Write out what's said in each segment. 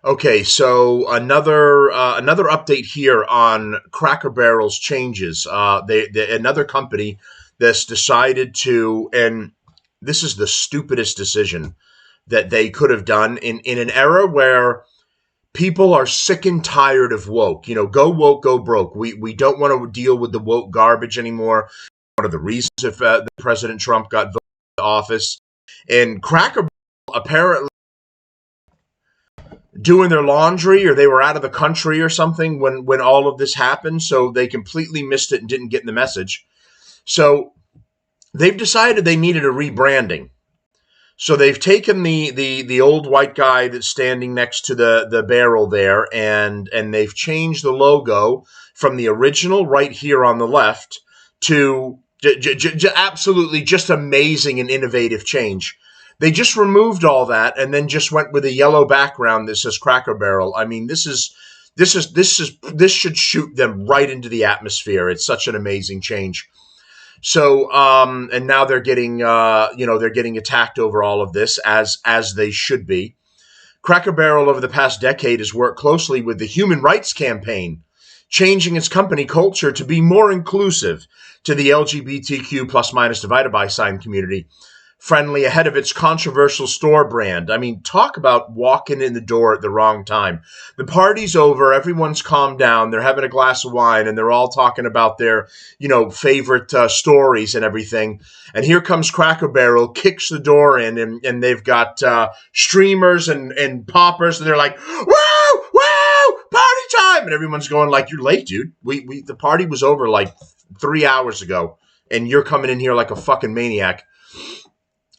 Okay, so another update here on Cracker Barrel's changes. They another company that's decided to, and this is the stupidest decision that they could have done in an era where people are sick and tired of woke. You know, go woke, go broke. We don't want to deal with the woke garbage anymore. One of the reasons if President Trump got voted into office, and Cracker Barrel apparently doing their laundry or they were out of the country or something when all of this happened, so they completely missed it and didn't get the message. So they've decided they needed a rebranding. So they've taken the old white guy that's standing next to the barrel there, and they've changed the logo from the original right here on the left to absolutely just amazing and innovative change. They just removed all that and then just went with a yellow background that says Cracker Barrel. I mean, this should shoot them right into the atmosphere. It's such an amazing change. So, and now they're getting, they're getting attacked over all of this as they should be. Cracker Barrel over the past decade has worked closely with the Human Rights Campaign, changing its company culture to be more inclusive to the LGBTQ plus minus divided by sign community, friendly ahead of its controversial store brand. I mean, talk about walking in the door at the wrong time. The party's over, everyone's calmed down, they're having a glass of wine, and they're all talking about their, favorite stories and everything. And here comes Cracker Barrel, kicks the door in, and they've got streamers and poppers, and they're like, "Woo! Woo! Party time!" And everyone's going like, "You're late, dude. The party was over like 3 hours ago, and you're coming in here like a fucking maniac."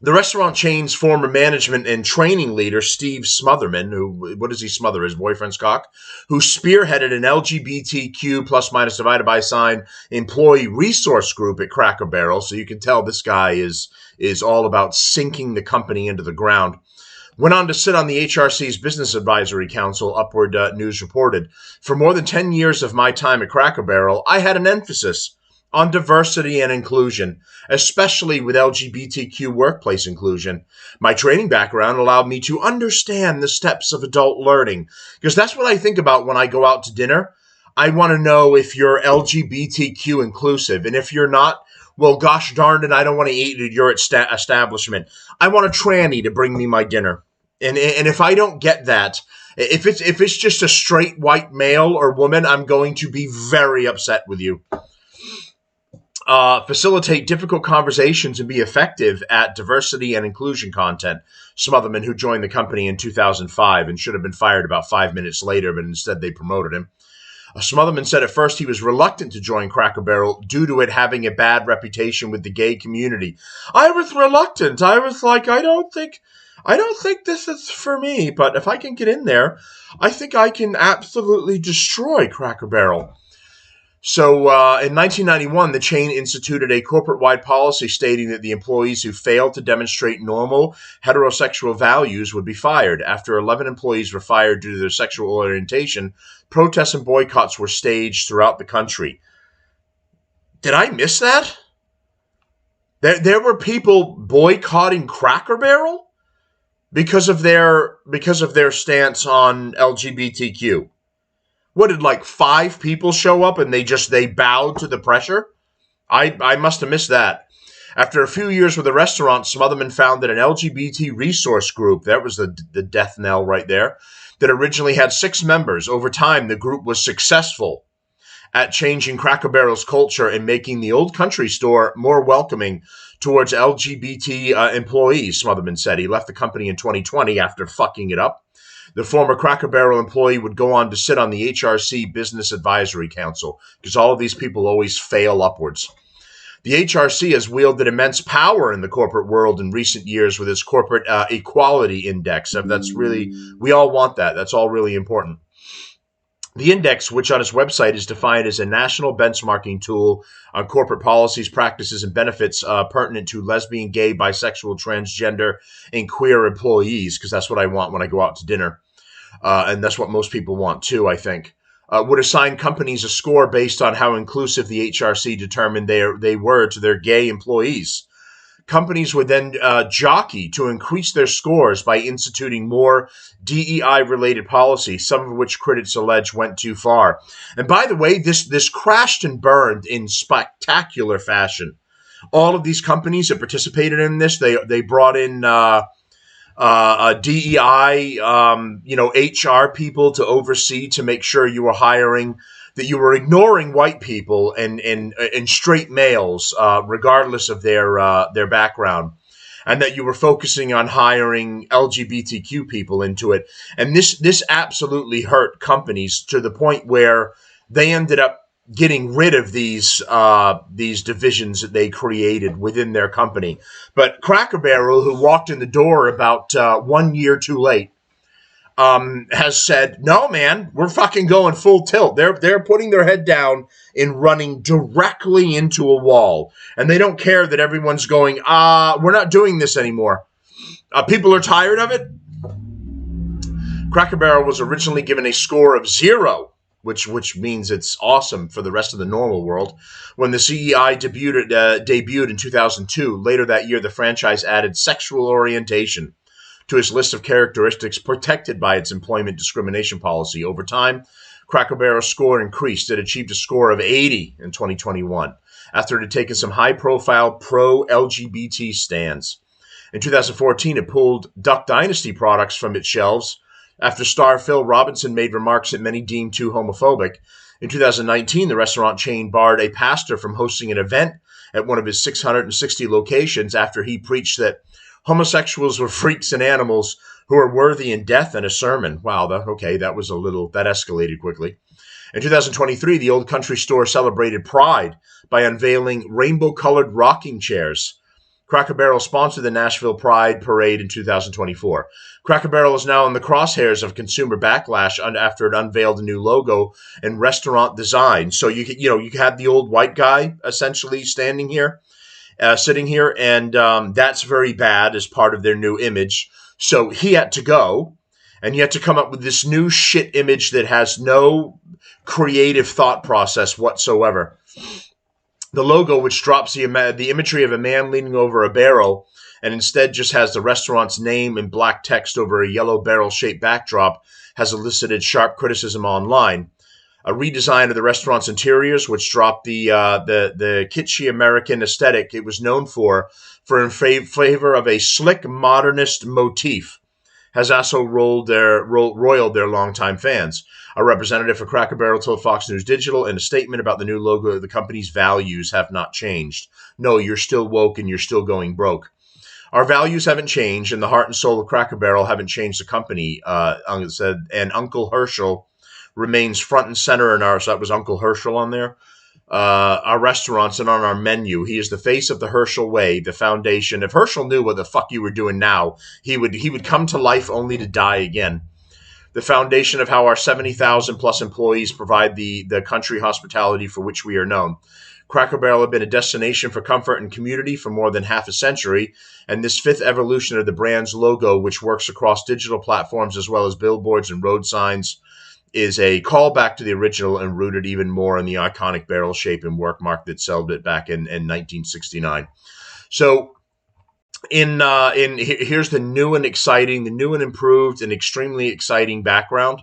The restaurant chain's former management and training leader, Steve Smotherman, what does he smother, his boyfriend's cock? Who spearheaded an LGBTQ plus minus divided by sign employee resource group at Cracker Barrel. So you can tell this guy is all about sinking the company into the ground. Went on to sit on the HRC's Business Advisory Council, Upward News reported. For more than 10 years of my time at Cracker Barrel, I had an emphasis on diversity and inclusion, especially with LGBTQ workplace inclusion. My training background allowed me to understand the steps of adult learning, because that's what I think about when I go out to dinner. I want to know if you're LGBTQ inclusive, and if you're not, well, gosh darn it, I don't want to eat at your establishment. I want a tranny to bring me my dinner. And if I don't get that, if it's just a straight white male or woman, I'm going to be very upset with you. Facilitate difficult conversations and be effective at diversity and inclusion content. Smotherman, who joined the company in 2005 and should have been fired about 5 minutes later, but instead they promoted him. Smotherman said at first he was reluctant to join Cracker Barrel due to it having a bad reputation with the gay community. I was reluctant. I was like, I don't think this is for me, but if I can get in there, I think I can absolutely destroy Cracker Barrel. So in 1991, the chain instituted a corporate-wide policy stating that the employees who failed to demonstrate normal heterosexual values would be fired. After 11 employees were fired due to their sexual orientation, protests and boycotts were staged throughout the country. Did I miss that? There were people boycotting Cracker Barrel because of their stance on LGBTQ. What, did like 5 people show up and they bowed to the pressure? I must have missed that. After a few years with the restaurant, Smotherman founded an LGBT resource group. That was the death knell right there. That originally had 6 members. Over time, the group was successful at changing Cracker Barrel's culture and making the old country store more welcoming towards LGBT employees, Smotherman said. He left the company in 2020 after fucking it up. The former Cracker Barrel employee would go on to sit on the HRC Business Advisory Council, because all of these people always fail upwards. The HRC has wielded immense power in the corporate world in recent years with its corporate equality index. That's really, we all want that. That's all really important. The index, which on its website is defined as a national benchmarking tool on corporate policies, practices, and benefits pertinent to lesbian, gay, bisexual, transgender, and queer employees, because that's what I want when I go out to dinner. And that's what most people want too, I think. Would assign companies a score based on how inclusive the HRC determined they were to their gay employees. companies would then jockey to increase their scores by instituting more DEI-related policies, some of which critics allege went too far. And by the way, this crashed and burned in spectacular fashion. All of these companies that participated in this, they brought in DEI, HR people to oversee, to make sure you were hiring, that you were ignoring white people and straight males, regardless of their background, and that you were focusing on hiring LGBTQ people into it. And this absolutely hurt companies to the point where they ended up getting rid of these divisions that they created within their company. But Cracker Barrel, who walked in the door about 1 year too late, has said, no, man, we're fucking going full tilt. They're putting their head down and running directly into a wall. And they don't care that everyone's going, we're not doing this anymore. People are tired of it. Cracker Barrel was originally given a score of 0, which means it's awesome for the rest of the normal world, when the CEI debuted in 2002. Later that year, the franchise added sexual orientation to its list of characteristics protected by its employment discrimination policy. Over time, Cracker Barrel's score increased. It achieved a score of 80 in 2021 after it had taken some high-profile pro-LGBT stands. In 2014, it pulled Duck Dynasty products from its shelves after star Phil Robinson made remarks that many deemed too homophobic. In 2019, the restaurant chain barred a pastor from hosting an event at one of his 660 locations after he preached that homosexuals were freaks and animals who are worthy in death and a sermon. Wow, that escalated quickly. In 2023, the Old Country Store celebrated Pride by unveiling rainbow-colored rocking chairs. Cracker Barrel sponsored the Nashville Pride Parade in 2024. Cracker Barrel is now in the crosshairs of consumer backlash after it unveiled a new logo and restaurant design. So you had the old white guy essentially sitting here, and that's very bad as part of their new image. So he had to go, and you had to come up with this new shit image that has no creative thought process whatsoever. The logo, which drops the imagery of a man leaning over a barrel and instead just has the restaurant's name in black text over a yellow barrel-shaped backdrop, has elicited sharp criticism online. A redesign of the restaurant's interiors, which dropped the kitschy American aesthetic it was known for in favor of a slick modernist motif, has also roiled their longtime fans. A representative for Cracker Barrel told Fox News Digital in a statement about the new logo that the company's values have not changed. No, you're still woke and you're still going broke. Our values haven't changed, and the heart and soul of Cracker Barrel haven't changed the company, said. And Uncle Herschel remains front and center in ours. So that was Uncle Herschel on there. Our restaurants and on our menu. He is the face of the Herschel Way, the foundation. If Herschel knew what the fuck you were doing now, he would come to life only to die again. The foundation of how our 70,000 plus employees provide the country hospitality for which we are known. Cracker Barrel had been a destination for comfort and community for more than half a century, and this fifth evolution of the brand's logo, which works across digital platforms as well as billboards and road signs, is a callback to the original and rooted even more in the iconic barrel shape and work mark that sold it back in 1969. So here's the new and exciting, the new and improved and extremely exciting background.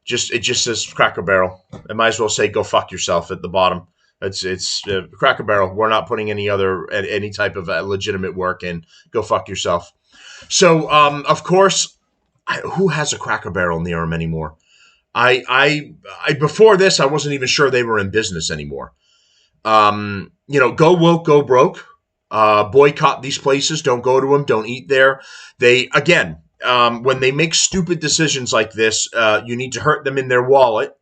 It just says Cracker Barrel. I might as well say go fuck yourself at the bottom. It's Cracker Barrel. We're not putting any type of legitimate work in. Go fuck yourself. So of course, who has a Cracker Barrel near them anymore? I before this, I wasn't even sure they were in business anymore. Go woke, go broke. Boycott these places. Don't go to them. Don't eat there. When they make stupid decisions like this, you need to hurt them in their wallet.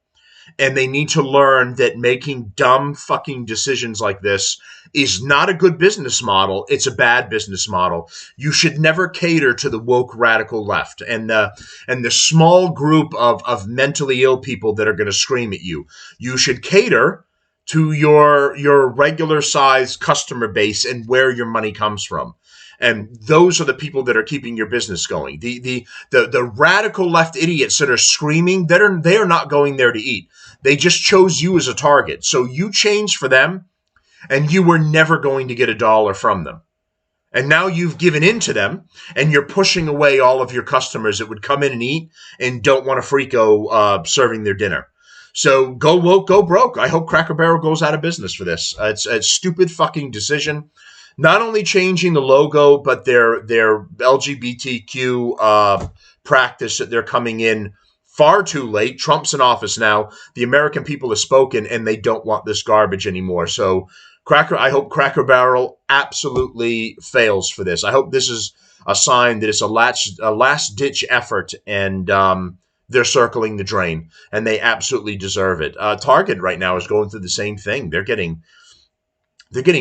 And they need to learn that making dumb fucking decisions like this is not a good business model. It's a bad business model. You should never cater to the woke radical left and the small group of mentally ill people that are going to scream at you. You should cater to your regular size customer base and where your money comes from. And those are the people that are keeping your business going. The radical left idiots that are screaming, they are not going there to eat. They just chose you as a target. So you changed for them, and you were never going to get $1 from them. And now you've given in to them, and you're pushing away all of your customers that would come in and eat and don't want a Frico serving their dinner. So go woke, go broke. I hope Cracker Barrel goes out of business for this. It's a stupid fucking decision. Not only changing the logo, but their LGBTQ practice that they're coming in far too late. Trump's in office now. The American people have spoken, and they don't want this garbage anymore. So I hope Cracker Barrel absolutely fails for this. I hope this is a sign that it's a last ditch effort, and they're circling the drain, and they absolutely deserve it. Target right now is going through the same thing. They're getting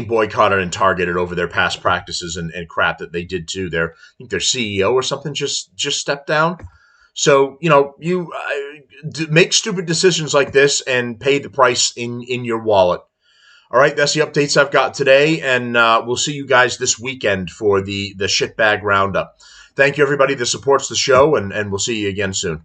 boycotted and targeted over their past practices and crap that they did too. I think their CEO or something just stepped down. So you make stupid decisions like this and pay the price in your wallet. All right, that's the updates I've got today, and we'll see you guys this weekend for the shitbag roundup. Thank you, everybody that supports the show, and we'll see you again soon.